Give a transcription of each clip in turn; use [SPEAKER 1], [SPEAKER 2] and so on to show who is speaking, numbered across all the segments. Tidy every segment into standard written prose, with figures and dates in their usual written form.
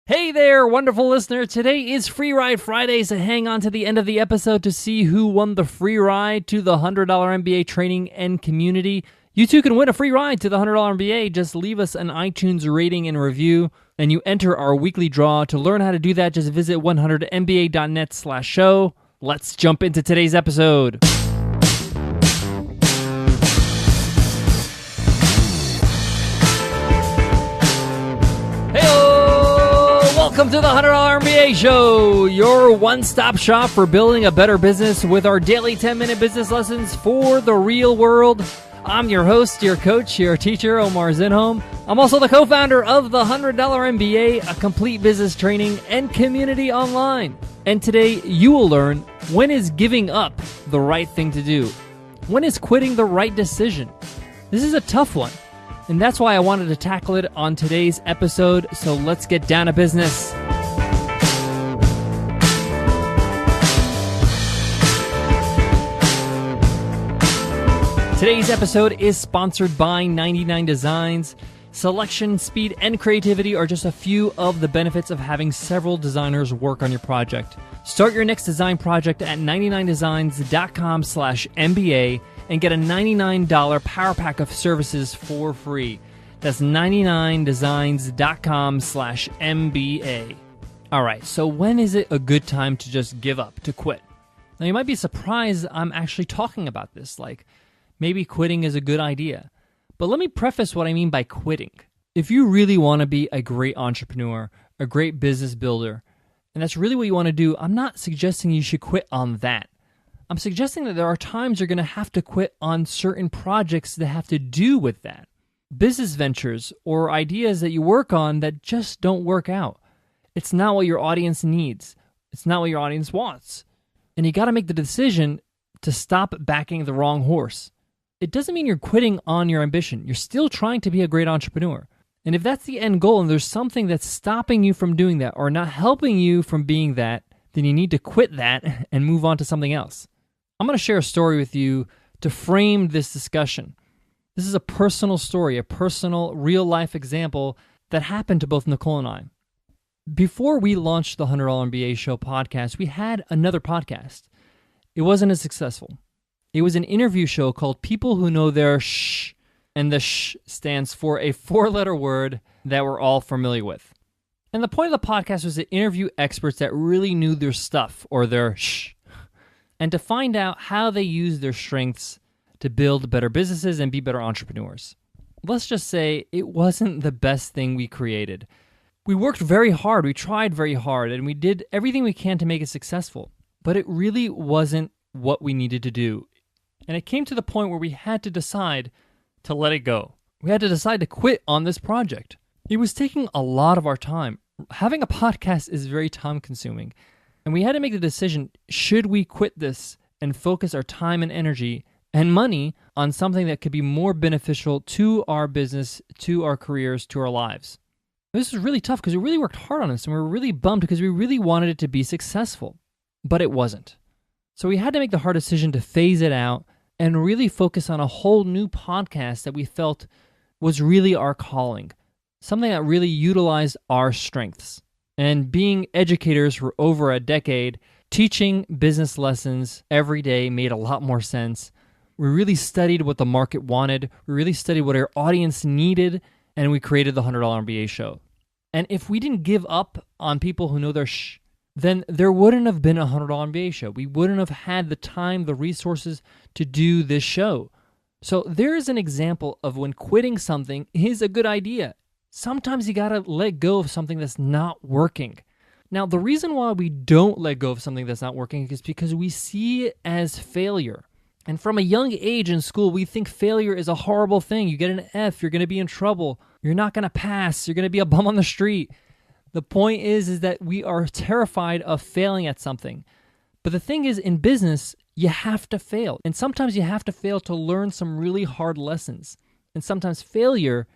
[SPEAKER 1] Hey there, wonderful listener. Today is Free Ride Friday, so hang on to the end of the episode to see who won the free ride to the $100 MBA Training and Community. You too can win a free ride to the $100 MBA. Just leave us an iTunes rating and review, and you enter our weekly draw. To learn how to do that, just visit 100mba.net/show. Let's jump into today's episode. Welcome to the $100 MBA Show, your one-stop shop for building a better business with our daily 10-minute business lessons for the real world. I'm your host, your coach, your teacher, Omar Zinholm. I'm also the co-founder of the $100 MBA, a complete business training and community online. And today you will learn, when is giving up the right thing to do? When is quitting the right decision? This is a tough one. And that's why I wanted to tackle it on today's episode, so let's get down to business. Today's episode is sponsored by 99 Designs. Selection, speed, and creativity are just a few of the benefits of having several designers work on your project. Start your next design project at 99designs.com/MBA and get a $99 power pack of services for free. That's 99designs.com/MBA. All right, so when is it a good time to just give up, to quit? Now, you might be surprised I'm actually talking about this, like maybe quitting is a good idea. But let me preface what I mean by quitting. If you really want to be a great entrepreneur, a great business builder, and that's really what you want to do, I'm not suggesting you should quit on that. I'm suggesting that there are times you're going to have to quit on certain projects that have to do with that. Business ventures or ideas that you work on that just don't work out. It's not what your audience needs. It's not what your audience wants. And you got to make the decision to stop backing the wrong horse. It doesn't mean you're quitting on your ambition. You're still trying to be a great entrepreneur. And if that's the end goal and there's something that's stopping you from doing that or not helping you from being that, then you need to quit that and move on to something else. I'm going to share a story with you to frame this discussion. This is a personal story, a personal, real-life example that happened to both Nicole and I. Before we launched the $100 MBA Show podcast, we had another podcast. It wasn't as successful. It was an interview show called People Who Know Their Shh, and the shh stands for a four-letter word that we're all familiar with. And the point of the podcast was to interview experts that really knew their stuff, or their shh, and to find out how they use their strengths to build better businesses and be better entrepreneurs. Let's just say it wasn't the best thing we created. We worked very hard, we tried very hard, and we did everything we can to make it successful. But it really wasn't what we needed to do. And it came to the point where we had to decide to let it go. We had to decide to quit on this project. It was taking a lot of our time. Having a podcast is very time-consuming. And we had to make the decision, should we quit this and focus our time and energy and money on something that could be more beneficial to our business, to our careers, to our lives? This was really tough because we really worked hard on this and we were really bummed because we really wanted it to be successful, but it wasn't. So we had to make the hard decision to phase it out and really focus on a whole new podcast that we felt was really our calling, something that really utilized our strengths. And being educators for over a decade, teaching business lessons every day made a lot more sense. We really studied what the market wanted. We really studied what our audience needed, and we created the $100 MBA Show. And if we didn't give up on People Who Know Their shh, then there wouldn't have been a $100 MBA Show. We wouldn't have had the time, the resources to do this show. So there is an example of when quitting something is a good idea. Sometimes you gotta let go of something that's not working. Now, the reason why we don't let go of something that's not working is because we see it as failure. And from a young age in school, we think failure is a horrible thing. You get an F, you're gonna be in trouble. You're not gonna pass, you're gonna be a bum on the street. The point is that we are terrified of failing at something. But the thing is, in business, you have to fail. And sometimes you have to fail to learn some really hard lessons. And sometimes failure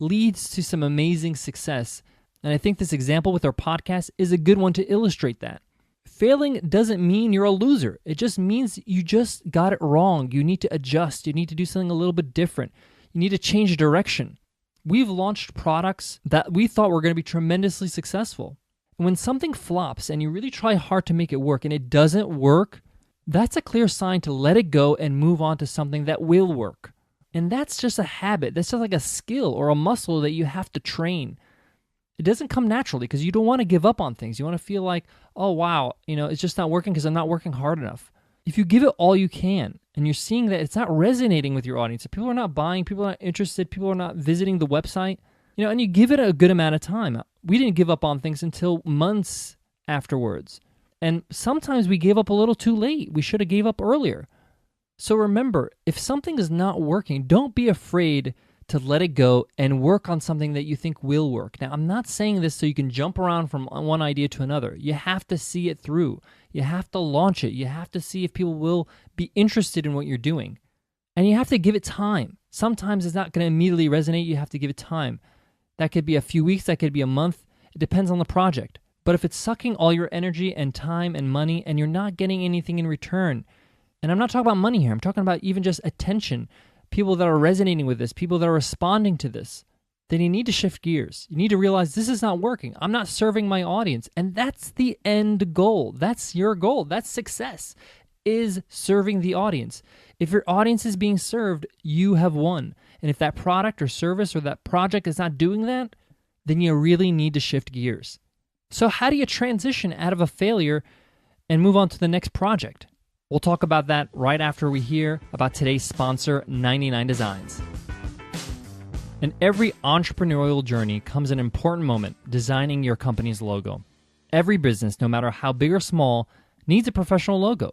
[SPEAKER 1] leads to some amazing success. And I think this example with our podcast is a good one to illustrate that. Failing doesn't mean you're a loser. It just means you just got it wrong. You need to adjust. You need to do something a little bit different. You need to change direction. We've launched products that we thought were going to be tremendously successful. And when something flops and you really try hard to make it work and it doesn't work, that's a clear sign to let it go and move on to something that will work. And that's just a habit. That's just like a skill or a muscle that you have to train. It doesn't come naturally because you don't want to give up on things. You want to feel like, oh, wow, it's just not working because I'm not working hard enough. If you give it all you can and you're seeing that it's not resonating with your audience, if people are not buying, people are not interested, people are not visiting the website, and you give it a good amount of time. We didn't give up on things until months afterwards. And sometimes we gave up a little too late. We should have gave up earlier. So remember, if something is not working, don't be afraid to let it go and work on something that you think will work. Now, I'm not saying this so you can jump around from one idea to another. You have to see it through. You have to launch it. You have to see if people will be interested in what you're doing. And you have to give it time. Sometimes it's not going to immediately resonate. You have to give it time. That could be a few weeks. That could be a month. It depends on the project. But if it's sucking all your energy and time and money and you're not getting anything in return, and I'm not talking about money here. I'm talking about even just attention, people that are resonating with this, people that are responding to this, then you need to shift gears. You need to realize this is not working. I'm not serving my audience. And that's the end goal. That's your goal. That's success, is serving the audience. If your audience is being served, you have won. And if that product or service or that project is not doing that, then you really need to shift gears. So how do you transition out of a failure and move on to the next project? We'll talk about that right after we hear about today's sponsor, 99 Designs. In every entrepreneurial journey comes an important moment, designing your company's logo. Every business, no matter how big or small, needs a professional logo.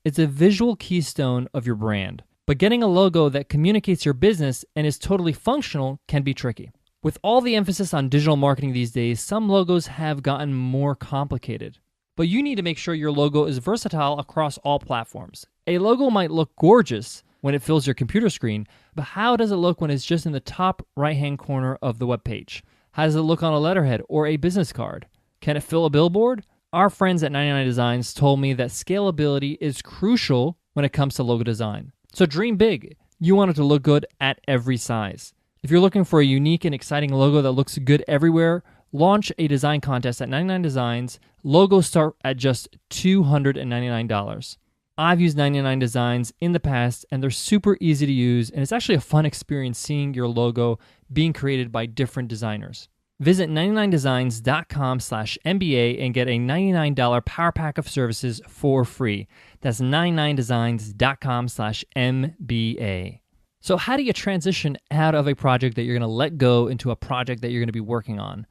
[SPEAKER 1] It's a visual keystone of your brand. But getting a logo that communicates your business and is totally functional can be tricky. With all the emphasis on digital marketing these days, some logos have gotten more complicated. But you need to make sure your logo is versatile across all platforms. A logo might look gorgeous when it fills your computer screen, but how does it look when it's just in the top right-hand corner of the web page? How does it look on a letterhead or a business card? Can it fill a billboard? Our friends at 99 Designs told me that scalability is crucial when it comes to logo design. So dream big. You want it to look good at every size. If you're looking for a unique and exciting logo that looks good everywhere, launch a design contest at 99 Designs. Logos start at just $299. I've used 99 Designs in the past, and they're super easy to use, and it's actually a fun experience seeing your logo being created by different designers. Visit 99designs.com/MBA and get a $99 power pack of services for free. That's 99designs.com/MBA. So how do you transition out of a project that you're going to let go into a project that you're going to be working on?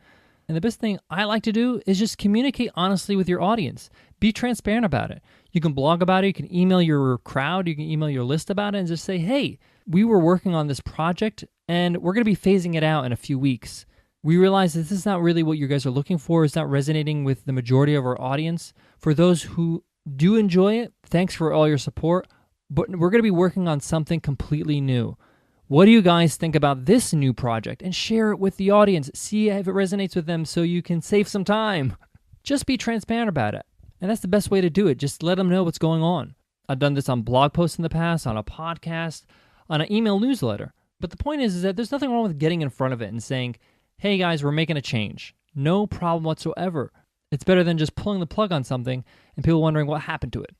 [SPEAKER 1] And the best thing I like to do is just communicate honestly with your audience. Be transparent about it. You can blog about it. You can email your crowd. You can email your list about it and just say, hey, we were working on this project and we're going to be phasing it out in a few weeks. We realize that this is not really what you guys are looking for. It's not resonating with the majority of our audience. For those who do enjoy it, thanks for all your support. But we're going to be working on something completely new. What do you guys think about this new project? And share it with the audience. See if it resonates with them so you can save some time. Just be transparent about it. And that's the best way to do it. Just let them know what's going on. I've done this on blog posts in the past, on a podcast, on an email newsletter. But the point is that there's nothing wrong with getting in front of it and saying, hey guys, we're making a change. No problem whatsoever. It's better than just pulling the plug on something and people wondering what happened to it.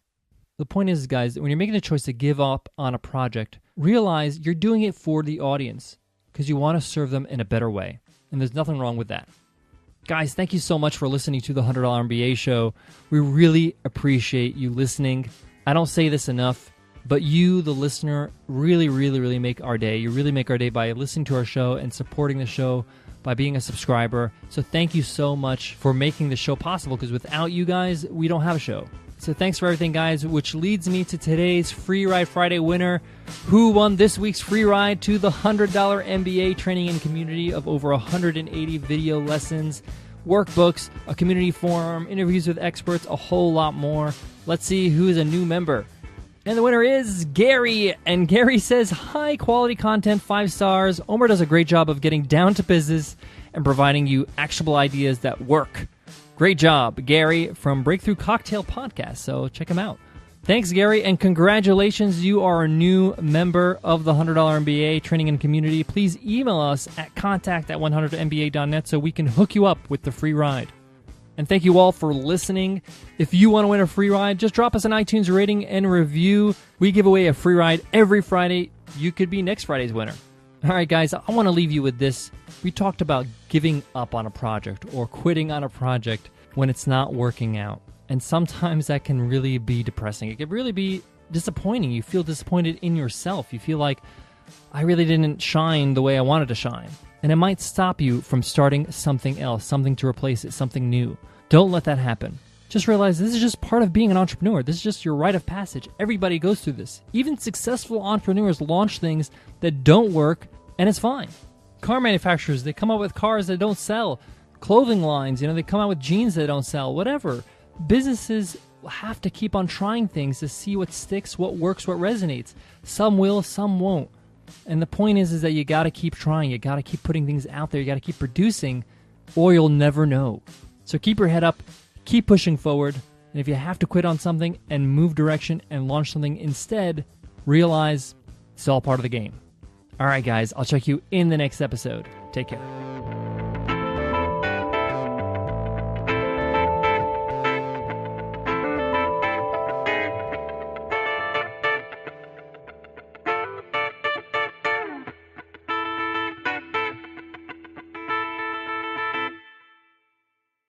[SPEAKER 1] The point is, guys, when you're making a choice to give up on a project, realize you're doing it for the audience because you want to serve them in a better way. And there's nothing wrong with that. Guys, thank you so much for listening to the $100 MBA show. We really appreciate you listening. I don't say this enough, but you, the listener, really make our day. You really make our day by listening to our show and supporting the show by being a subscriber. So thank you so much for making the show possible because without you guys, we don't have a show. So thanks for everything, guys, which leads me to today's Free Ride Friday winner, who won this week's free ride to the $100 MBA Training and Community of over 180 video lessons, workbooks, a community forum, interviews with experts, a whole lot more. Let's see who is a new member. And the winner is Gary. And Gary says, high quality content, 5 stars. Omar does a great job of getting down to business and providing you actionable ideas that work. Great job, Gary from Breakthrough Cocktail Podcast. So check him out. Thanks, Gary, and congratulations. You are a new member of the $100 MBA Training and Community. Please email us at contact@100mba.net so we can hook you up with the free ride. And thank you all for listening. If you want to win a free ride, just drop us an iTunes rating and review. We give away a free ride every Friday. You could be next Friday's winner. All right, guys, I want to leave you with this. We talked about giving up on a project or quitting on a project when it's not working out. And sometimes that can really be depressing. It can really be disappointing. You feel disappointed in yourself. You feel like, I really didn't shine the way I wanted to shine. And it might stop you from starting something else, something to replace it, something new. Don't let that happen. Just realize this is just part of being an entrepreneur. This is just your rite of passage. Everybody goes through this. Even successful entrepreneurs launch things that don't work, and it's fine. Car manufacturers, they come out with cars that don't sell. Clothing lines, they come out with jeans that don't sell. Whatever. Businesses have to keep on trying things to see what sticks, what works, what resonates. Some will, some won't. And the point is that you got to keep trying. You got to keep putting things out there. You got to keep producing, or you'll never know. So keep your head up, keep pushing forward. And if you have to quit on something and move direction and launch something instead, realize it's all part of the game. All right, guys, I'll check you in the next episode. Take care.